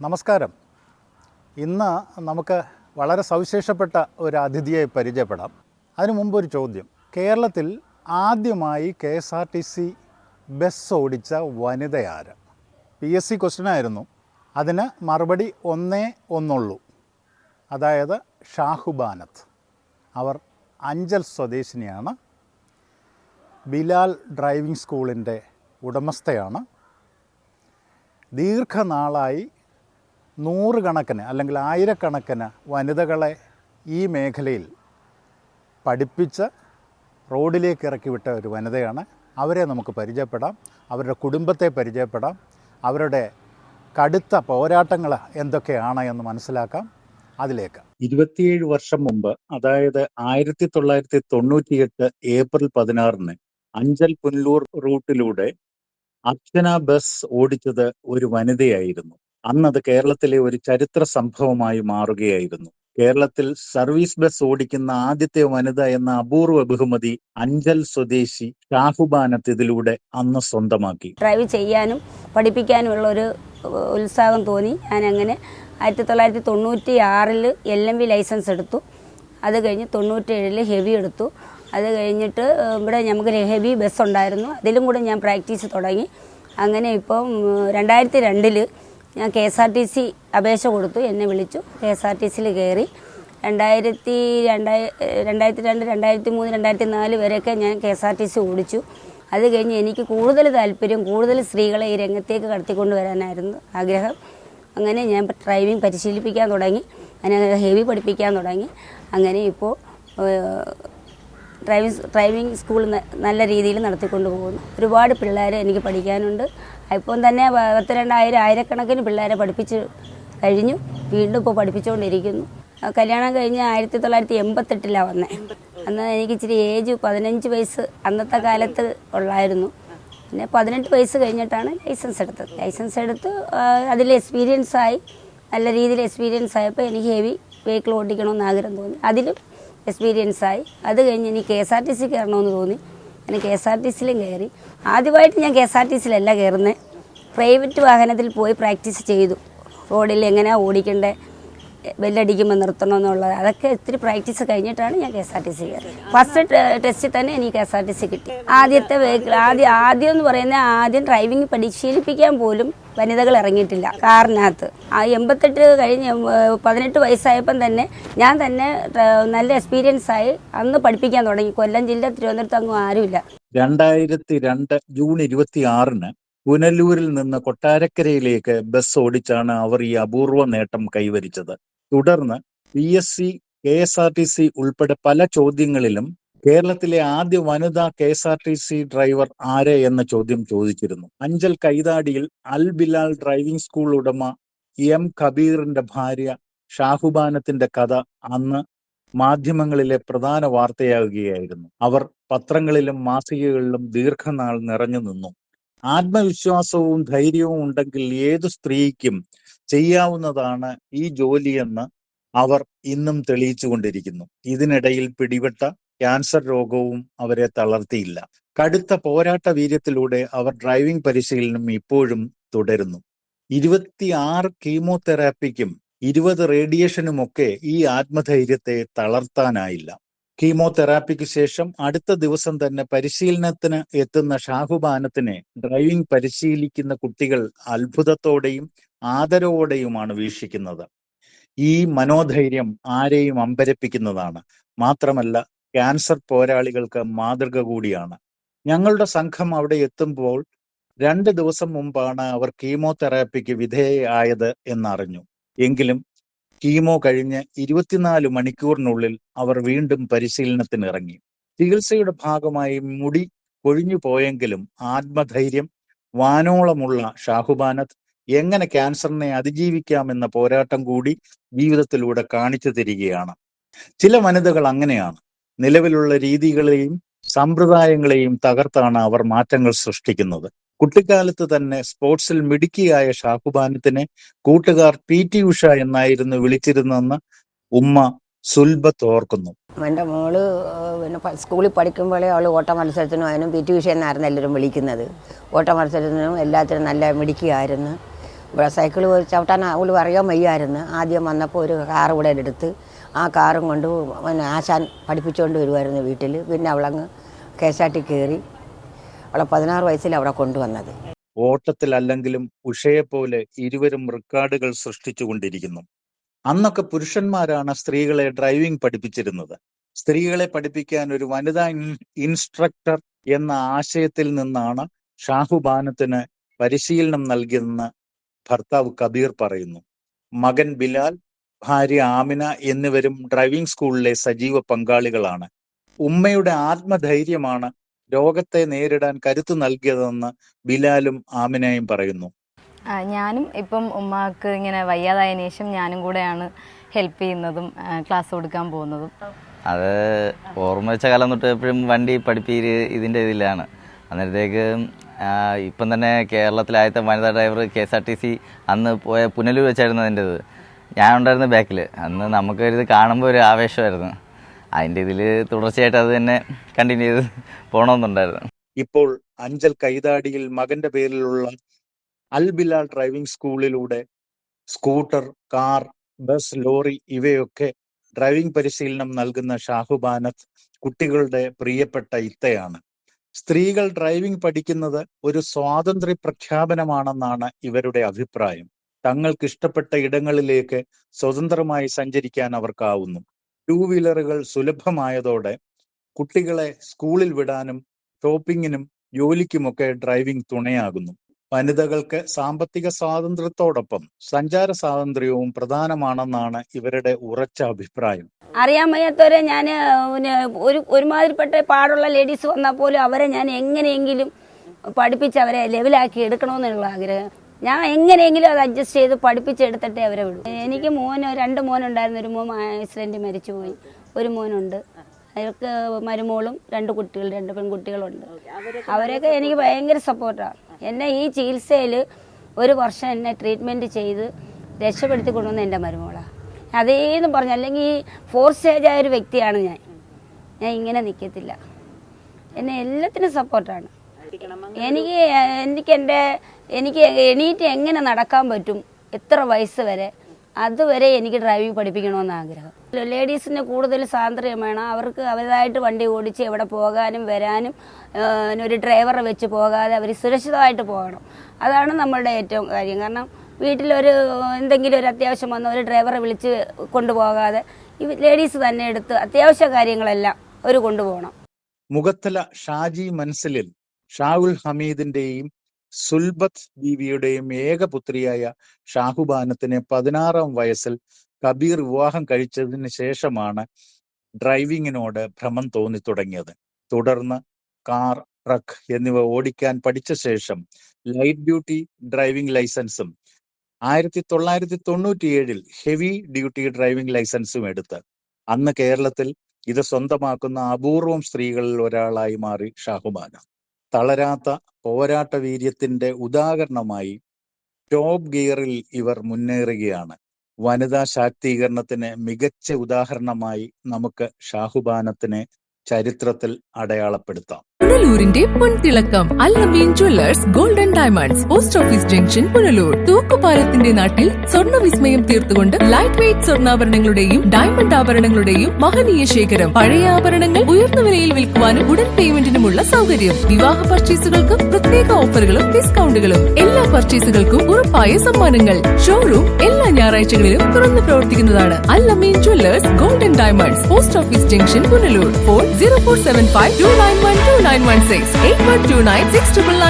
നമസ്കാരം. ഇന്ന് നമുക്ക് വളരെ സവിശേഷപ്പെട്ട ഒരു അതിഥിയെ പരിചയപ്പെടാം. അതിനു മുമ്പൊരു ചോദ്യം. കേരളത്തിൽ ആദ്യമായി KSRTC ബസ് ഓടിച്ച വനിതയാര്? PSC ക്വസ്റ്റ്യനായിരുന്നു. അതിന് മറുപടി ഒന്നേ ഒന്നുള്ളൂ, അതായത് ഷാഹുബാനത്ത്. അവർ അഞ്ചൽ സ്വദേശിനിയാണ്. ബിലാൽ ഡ്രൈവിംഗ് സ്കൂളിൻ്റെ ഉടമസ്ഥയാണ്. ദീർഘനാളായി നൂറുകണക്കിന് അല്ലെങ്കിൽ ആയിരക്കണക്കിന് വനിതകളെ ഈ മേഖലയിൽ പഠിപ്പിച്ച് റോഡിലേക്ക് ഇറക്കി വിട്ട ഒരു വനിതയാണ്. അവരെ നമുക്ക് പരിചയപ്പെടാം, അവരുടെ കുടുംബത്തെ പരിചയപ്പെടാം, അവരുടെ കടുത്ത പോരാട്ടങ്ങൾ എന്തൊക്കെയാണ് എന്ന് മനസ്സിലാക്കാം. അതിലേക്ക് 27 വർഷം മുമ്പ്, അതായത് 1998 ഏപ്രിൽ 16 അഞ്ചൽ പുനലൂർ റൂട്ടിലൂടെ അർച്ചന ബസ് ഓടിച്ചത് ഒരു വനിതയായിരുന്നു. അന്നത് കേരളത്തിലെ ഒരു ചരിത്ര സംഭവമായി മാറുകയായിരുന്നു. കേരളത്തിൽ സർവീസ് ബസ് ഓടിക്കുന്ന ആദ്യത്തെ വനിത എന്ന അപൂർവ ബഹുമതി അഞ്ചൽ സ്വദേശി ഷാഹുബാനത്ത് ഇതിലൂടെ അന്ന് സ്വന്തമാക്കി. ഡ്രൈവ് ചെയ്യാനും പഠിപ്പിക്കാനുമുള്ള ഒരു ഉത്സാഹം തോന്നി. ഞാൻ അങ്ങനെ 1996 LMV ലൈസൻസ് എടുത്തു. അത് കഴിഞ്ഞ് 97 ഹെവി എടുത്തു. അത് കഴിഞ്ഞിട്ട് ഇവിടെ നമുക്ക് ഹെവി ബസ് ഉണ്ടായിരുന്നു, അതിലും കൂടെ ഞാൻ പ്രാക്ടീസ് തുടങ്ങി. അങ്ങനെ ഇപ്പം 2002 ഞാൻ KSRTC അപേക്ഷ കൊടുത്തു. എന്നെ വിളിച്ചു, KSRTCയിൽ കയറി. 2002, 2003, 2004 വരെയൊക്കെ ഞാൻ KSRTC ഓടിച്ചു. അത് കഴിഞ്ഞ് എനിക്ക് കൂടുതൽ താല്പര്യം കൂടുതൽ സ്ത്രീകളെ ഈ രംഗത്തേക്ക് കടത്തിക്കൊണ്ട് വരാനായിരുന്നു ആഗ്രഹം. അങ്ങനെ ഞാൻ ഡ്രൈവിംഗ് പരിശീലിപ്പിക്കാൻ തുടങ്ങി, അങ്ങനെ ഹെവി പഠിപ്പിക്കാൻ തുടങ്ങി. അങ്ങനെ ഇപ്പോൾ ഡ്രൈവിംഗ് സ്കൂൾ നല്ല രീതിയിൽ നടത്തിക്കൊണ്ട് പോകുന്നു. ഒരുപാട് പിള്ളേരെ എനിക്ക് പഠിക്കാനുണ്ട്. ഇപ്പം തന്നെ 12000 ആയിരക്കണക്കിന് പിള്ളേരെ പഠിപ്പിച്ച് കഴിഞ്ഞു. വീണ്ടും ഇപ്പോൾ പഠിപ്പിച്ചുകൊണ്ടിരിക്കുന്നു. കല്യാണം കഴിഞ്ഞ് 1988 വന്നത്. അന്ന് എനിക്ക് ഇച്ചിരി ഏജ് 15 വയസ്സ് അന്നത്തെ കാലത്ത് ഉള്ളായിരുന്നു. പിന്നെ 18 വയസ്സ് കഴിഞ്ഞിട്ടാണ് ലൈസൻസ് എടുത്ത് അതിൽ എക്സ്പീരിയൻസായി. നല്ല രീതിയിൽ എക്സ്പീരിയൻസ് ആയപ്പോൾ എനിക്ക് ഹെവി വെഹിക്കിൾ ഓടിക്കണമെന്ന് ആഗ്രഹം തോന്നി. അതിലും എക്സ്പീരിയൻസായി. അത് കഴിഞ്ഞ് എനിക്ക് KSRTC കയറണമെന്ന് തോന്നി. ഞാൻ KSRTCയിലും കയറി. ആദ്യമായിട്ട് ഞാൻ KSRTCയിലല്ല കയറുന്നത്, പ്രൈവറ്റ് വാഹനത്തിൽ പോയി പ്രാക്ടീസ് ചെയ്തു. റോഡിൽ എങ്ങനെയാണ് ഓടിക്കേണ്ടത്, ബെല്ലടിക്കുമ്പോൾ നിർത്തണമെന്നുള്ളത്, അതൊക്കെ ഇത്തിരി പ്രാക്ടീസ് കഴിഞ്ഞിട്ടാണ് ഞാൻ KSRTC കയറി. ഫസ്റ്റ് ടെസ്റ്റിൽ തന്നെ എനിക്ക് KSRTC കിട്ടി. ആദ്യത്തെ വെഹിക്കിൾ ആദ്യം എന്ന് പറയുന്നത് ആദ്യം ഡ്രൈവിംഗ് പരിശീലിപ്പിക്കാൻ പോലും വനിതകൾ ഇറങ്ങിയിട്ടില്ല കാറിനകത്ത്. 88 കഴിഞ്ഞ് 18 വയസ്സായപ്പം തന്നെ ഞാൻ തന്നെ നല്ല എക്സ്പീരിയൻസ് ആയി അന്ന് പഠിപ്പിക്കാൻ തുടങ്ങി. കൊല്ലം ജില്ല, തിരുവനന്തപുരത്ത് അങ്ങും ആരുമില്ല. 2002 ജൂൺ 26 പുനലൂരിൽ നിന്ന് കൊട്ടാരക്കരയിലേക്ക് ബസ് ഓടിച്ചാണ് അവർ ഈ അപൂർവ നേട്ടം കൈവരിച്ചത്. തുടർന്ന് PSC, KSRTC ഉൾപ്പെടെ പല ചോദ്യങ്ങളിലും കേരളത്തിലെ ആദ്യ വനിതാ KSRTC ഡ്രൈവർ ആര് എന്ന ചോദ്യം ചോദിച്ചിരുന്നു. അഞ്ചൽ കൈതാടിയിൽ അൽ ബിലാൽ ഡ്രൈവിംഗ് സ്കൂൾ ഉടമ M കബീറിന്റെ ഭാര്യ ഷാഹുബാനത്തിന്റെ കഥ അന്ന് മാധ്യമങ്ങളിലെ പ്രധാന വാർത്തയാകുകയായിരുന്നു. അവർ പത്രങ്ങളിലും മാസികകളിലും ദീർഘനാൾ നിറഞ്ഞു നിന്നു. ആത്മവിശ്വാസവും ധൈര്യവും ഉണ്ടെങ്കിൽ ഏതു സ്ത്രീക്കും ചെയ്യാവുന്നതാണ് ഈ ജോലിയെന്ന് അവർ ഇന്നും തെളിയിച്ചുകൊണ്ടിരിക്കുന്നു. ഇതിനിടയിൽ പിടിപെട്ട ക്യാൻസർ രോഗവും അവരെ തളർത്തിയില്ല. കടുത്ത പോരാട്ട വീര്യത്തിലൂടെ അവർ ഡ്രൈവിംഗ് പരിശീലനം ഇപ്പോഴും തുടരുന്നു. 26 കീമോതെറാപ്പിക്കും 20 റേഡിയേഷനുമൊക്കെ ഈ ആത്മധൈര്യത്തെ തളർത്താനായില്ല. കീമോതെറാപ്പിക്ക് ശേഷം അടുത്ത ദിവസം തന്നെ പരിശീലനത്തിന് എത്തുന്ന ഷാഹുബാനത്തിനെ ഡ്രൈവിംഗ് പരിശീലിക്കുന്ന കുട്ടികൾ അത്ഭുതത്തോടെയും ആദരവോടെയുമാണ് വീക്ഷിക്കുന്നത്. ഈ മനോധൈര്യം ആരെയും അമ്പരപ്പിക്കുന്നതാണ്. മാത്രമല്ല ക്യാൻസർ പോരാളികൾക്ക് മാതൃക കൂടിയാണ്. ഞങ്ങളുടെ സംഘം അവിടെ എത്തുമ്പോൾ 2 ദിവസം മുമ്പാണ് അവർ കീമോതെറാപ്പിക്ക് വിധേയയായത് എന്നറിഞ്ഞു. എങ്കിലും കീമോ കഴിഞ്ഞ് 24 മണിക്കൂറിനുള്ളിൽ അവർ വീണ്ടും പരിശീലനത്തിന് ഇറങ്ങി. ചികിത്സയുടെ ഭാഗമായി മുടി കൊഴിഞ്ഞു പോയെങ്കിലും ആത്മധൈര്യം വാനോളമുള്ള ഷാഹുബാനത്ത് എങ്ങനെ ക്യാൻസറിനെ അതിജീവിക്കാമെന്ന പോരാട്ടം കൂടി ജീവിതത്തിലൂടെ കാണിച്ചു തരികയാണ്. ചില വനിതകൾ അങ്ങനെയാണ്. നിലവിലുള്ള രീതികളെയും സമ്പ്രദായങ്ങളെയും തകർത്താണ് അവർ മാറ്റങ്ങൾ സൃഷ്ടിക്കുന്നത്. കുട്ടിക്കാലത്ത് തന്നെ സ്പോർട്സിൽ മിടുക്കിയായ ഷാഹുബാനത്തിനെ കൂട്ടുകാർ PT ഉഷ എന്നായിരുന്നു വിളിച്ചിരുന്നെന്ന് ഉമ്മ സുൽബത്ത് ഓർക്കുന്നു. എൻ്റെ മോള് പിന്നെ സ്കൂളിൽ പഠിക്കുമ്പോഴേ അവൾ ഓട്ട മത്സരത്തിനും അതിനും PT ഉഷ എന്നായിരുന്നു എല്ലാവരും വിളിക്കുന്നത്. ഓട്ട മത്സരത്തിനും എല്ലാത്തിനും നല്ല മിടുക്കിയായിരുന്നു. ഇവിടെ സൈക്കിൾ ചവിട്ടാൻ അവൾ അറിയാൻ വയ്യായിരുന്നു. ആദ്യം വന്നപ്പോൾ ഒരു കാർ ഇവിടെ എടുത്ത് ആ കാറും കൊണ്ട് പിന്നെ ആശാൻ പഠിപ്പിച്ചുകൊണ്ട് വരുമായിരുന്നു വീട്ടിൽ. പിന്നെ അവളങ്ങ് KSRT കയറി. അവളെ 16 വയസ്സിൽ അവിടെ കൊണ്ടുവന്നത്. ഓട്ടത്തിലല്ലെങ്കിലും ഉഷയെപ്പോലെ ഇരുവരും റെക്കോർഡുകൾ സൃഷ്ടിച്ചുകൊണ്ടിരിക്കുന്നു. അന്നൊക്കെ പുരുഷന്മാരാണ് സ്ത്രീകളെ ഡ്രൈവിംഗ് പഠിപ്പിച്ചിരുന്നത്. സ്ത്രീകളെ പഠിപ്പിക്കാൻ ഒരു വനിതാ ഇൻസ്ട്രക്ടർ എന്ന ആശയത്തിൽ നിന്നാണ് ഷാഹുബാനത്തിന് പരിശീലനം നൽകിയെന്ന് ഭർത്താവ് കബീർ പറയുന്നു. മകൻ ബിലാൽ, ഭാര്യ ആമിന എന്നിവരും ഡ്രൈവിംഗ് സ്കൂളിലെ സജീവ പങ്കാളികളാണ്. ഉമ്മയുടെ ആത്മധൈര്യമാണ് രോഗത്തെ നേരിടാൻ കരുത്തു നൽകിയതെന്ന് ബിലാലും ആമിനയും പറയുന്നു. ഞാനും ഇപ്പം ഉമ്മാക്ക് ഇങ്ങനെ വയ്യാതായതിനു ശേഷം ഞാനും കൂടെയാണ് ഹെൽപ്പ് ചെയ്യുന്നതും ക്ലാസ് കൊടുക്കാൻ പോകുന്നതും. അത് ഓർമ്മ വെച്ച കാലം തൊട്ട് എപ്പോഴും വണ്ടി പഠിപ്പീര് ഇതിൻ്റെ ഇതിലാണ്. അന്നേരത്തേക്ക് ഇപ്പം തന്നെ കേരളത്തിലാദ്യത്തെ വനിതാ ഡ്രൈവർ KSRTC അന്ന് പോയ പുനലൂർ വെച്ചായിരുന്നു അതിൻ്റെത്. ഞാൻ ഉണ്ടായിരുന്ന ബാക്കിൽ. അന്ന് നമുക്കൊരിത് കാണുമ്പോൾ ഒരു ആവേശമായിരുന്നു. അതിൻ്റെ ഇതിൽ തുടർച്ചയായിട്ട് അത് തന്നെ കണ്ടിന്യൂ ചെയ്ത് പോകണമെന്നുണ്ടായിരുന്നു. ഇപ്പോൾ അഞ്ചൽ കൈതാടിയിൽ മകന്റെ പേരിലുള്ള അൽ ബിലാൽ ഡ്രൈവിംഗ് സ്കൂളിലൂടെ സ്കൂട്ടർ, കാർ, ബസ്, ലോറി ഇവയൊക്കെ ഡ്രൈവിംഗ് പരിശീലനം നൽകുന്ന ഷാഹുബാനത്ത് കുട്ടികളുടെ പ്രിയപ്പെട്ട ഇത്തയാണ്. സ്ത്രീകൾ ഡ്രൈവിംഗ് പഠിക്കുന്നത് ഒരു സ്വാതന്ത്ര്യ പ്രഖ്യാപനമാണെന്നാണ് ഇവരുടെ അഭിപ്രായം. തങ്ങൾക്ക് ഇഷ്ടപ്പെട്ട ഇടങ്ങളിലേക്ക് സ്വതന്ത്രമായി സഞ്ചരിക്കാൻ അവർക്കാവുന്നു. 2 വീലറുകൾ സുലഭമായതോടെ കുട്ടികളെ സ്കൂളിൽ വിടാനും ഷോപ്പിങ്ങിനും ജോലിക്കുമൊക്കെ ഡ്രൈവിംഗ് തുണയാകുന്നു. വനിതകൾക്ക് സാമ്പത്തിക സ്വാതന്ത്ര്യത്തോടൊപ്പം സഞ്ചാര സ്വാതന്ത്ര്യവും പ്രധാനമാണെന്നാണ് ഇവരുടെ ഉറച്ച അഭിപ്രായം. അറിയാൻ വയ്യാത്തവരെ ഞാൻ ഒരുമാതിരിപ്പെട്ട പാടുള്ള ലേഡീസ് വന്നാൽ പോലും അവരെ ഞാൻ എങ്ങനെയെങ്കിലും പഠിപ്പിച്ച് അവരെ ലെവലാക്കി എടുക്കണമെന്നുള്ള ആഗ്രഹം. ഞാൻ എങ്ങനെയെങ്കിലും അത് അഡ്ജസ്റ്റ് ചെയ്ത് പഠിപ്പിച്ചെടുത്തിട്ടേ അവരെ വിടും. എനിക്ക് 2 മോനുണ്ടായിരുന്നു. ഒരു മോൻ ആക്സിഡന്റ് മരിച്ചുപോയി. ഒരു മോനുണ്ട്. അയാൾക്ക് മരുമോളും 2 കുട്ടികൾ, 2 പെൺകുട്ടികളുണ്ട്. അവരൊക്കെ എനിക്ക് ഭയങ്കര സപ്പോർട്ടാണ്. എന്നെ ഈ ചികിത്സയിൽ 1 വർഷം എന്നെ ട്രീറ്റ്മെൻറ്റ് ചെയ്ത് രക്ഷപ്പെടുത്തി കൊണ്ടുവന്ന എൻ്റെ മരുമോളാണ്. അതേന്ന് പറഞ്ഞു. അല്ലെങ്കിൽ ഈ 4 സ്റ്റേജായ ഒരു വ്യക്തിയാണ് ഞാൻ ഇങ്ങനെ നിൽക്കത്തില്ല. എന്നെ എല്ലാത്തിനും സപ്പോർട്ടാണ്. എനിക്ക് എണീറ്റ് എങ്ങനെ നടക്കാൻ പറ്റും, എത്ര വയസ്സ് വരെ, അതുവരെ എനിക്ക് ഡ്രൈവിംഗ് പഠിപ്പിക്കണമെന്ന് ആഗ്രഹം. ലേഡീസിന് കൂടുതൽ സ്വാതന്ത്ര്യം വേണം. അവർക്ക് അവരുടേതായിട്ട് വണ്ടി ഓടിച്ച് എവിടെ പോകാനും വരാനും ഒരു ഡ്രൈവറെ വെച്ച് പോകാതെ അവർ സുരക്ഷിതമായിട്ട് പോകണം. അതാണ് നമ്മളുടെ ഏറ്റവും കാര്യം. കാരണം വീട്ടിലൊരു എന്തെങ്കിലും ഒരു അത്യാവശ്യം വന്ന ഒരു ഡ്രൈവറെ വിളിച്ച് കൊണ്ടുപോകാതെ ഈ ലേഡീസ് തന്നെ എടുത്ത് അത്യാവശ്യ കാര്യങ്ങളെല്ലാം അവർ കൊണ്ടുപോകണം. മുഖത്തല ഷാജി മൻസിലിൽ ഷാഹുൽ ഹമീദിന്റെയും സുൽബത്ത് ബീവിയുടെയും ഏകപുത്രിയായ ഷാഹുബാനത്തിന് 16-ാം വയസ്സിൽ കബീർ വിവാഹം കഴിച്ചതിന് ശേഷമാണ് ഡ്രൈവിങ്ങിനോട് ഭ്രമം തോന്നി തുടങ്ങിയത്. തുടർന്ന് കാർ, ട്രക്ക് എന്നിവ ഓടിക്കാൻ പഠിച്ച ശേഷം ലൈറ്റ് ഡ്യൂട്ടി ഡ്രൈവിംഗ് ലൈസൻസും 1997 ഹെവി ഡ്യൂട്ടി ഡ്രൈവിംഗ് ലൈസൻസും എടുത്ത് അന്ന് കേരളത്തിൽ ഇത് സ്വന്തമാക്കുന്ന അപൂർവം സ്ത്രീകളിൽ ഒരാളായി മാറി ഷാഹുബാന. തളരാത്ത പോരാട്ട വീര്യത്തിന്റെ ഉദാഹരണമായി ടോപ്പ് ഗിയറിൽ ഇവർ മുന്നേറുകയാണ്. വനിതാ ശാക്തീകരണത്തിന് മികച്ച ഉദാഹരണമായി നമുക്ക് ഷാഹുബാനത്തിനെ ചരിത്രത്തിൽ അടയാളപ്പെടുത്താം. പുനലൂരിന്റെ പൊൻതിളക്കം Al Ameen jewellers golden diamonds, post office junction, Punalur. തൂക്കുപാലത്തിന്റെ നാട്ടിൽ സ്വർണ്ണ വിസ്മയം തീർത്തുകൊണ്ട് ലൈറ്റ് വെയ്റ്റ് സ്വർണ്ണാഭരണങ്ങളുടെയും ഡയമണ്ട് ആഭരണങ്ങളുടെയും മഹനീയ ശേഖരം. പഴയ ആഭരണങ്ങൾ ഉയർന്ന വിലയിൽ വിൽക്കുവാനും ഉടൻ പേയ്മെന്റിനുമുള്ള സൗകര്യം. വിവാഹ പർച്ചേസുകൾക്ക് പ്രത്യേക ഓഫറുകളും ഡിസ്കൗണ്ടുകളും. എല്ലാ പർച്ചേസുകൾക്കും ഉറപ്പായ സമ്മാനങ്ങൾ. ഷോറൂം എല്ലാ ഞായറാഴ്ചകളിലും തുറന്നു പ്രവർത്തിക്കുന്നതാണ്. Al Ameen jewellers golden diamonds, post office junction, Punalur. Phone 0475 291 2916 8129 699